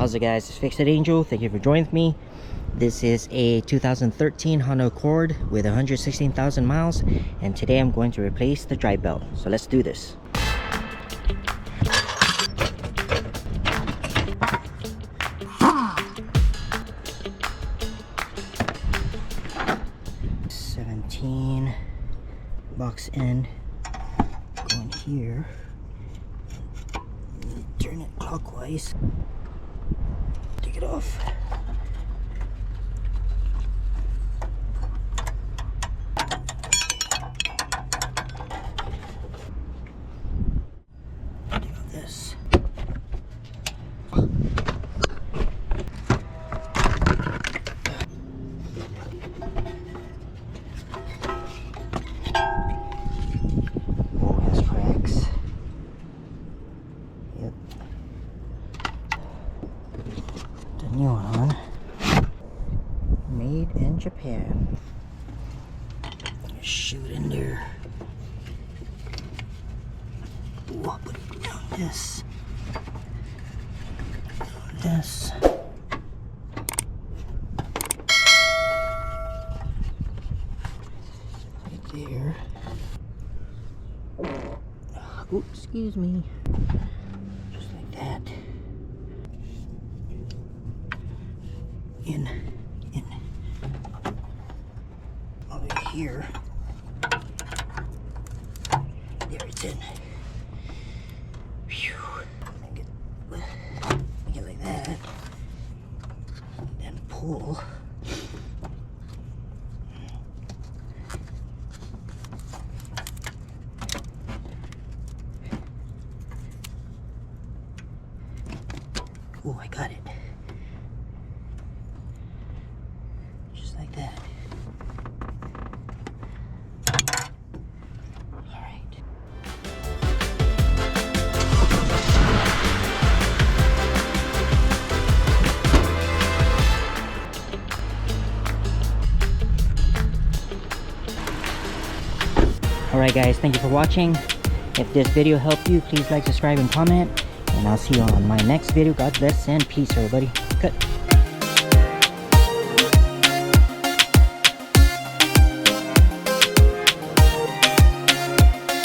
How's it, guys? It's Fixed Angel. Thank you for joining me. This is a 2013 Honda Accord with 116,000 miles, and today I'm going to replace the drive belt. So let's do this. Box end going here, turn it clockwise, take it off. Take out this. New one on. Made in Japan. Shoot in there. Ooh, I'll put it down this. This. Right there. Oops, excuse me. Just like that. In over here. There it's in. Phew. Make it like that. Then pull. Oh, I got it. Like that. All right. All right, guys, thank you for watching. If this video helped you, please like, subscribe, and comment, and I'll see you on my next video. God bless and peace, everybody. Cut.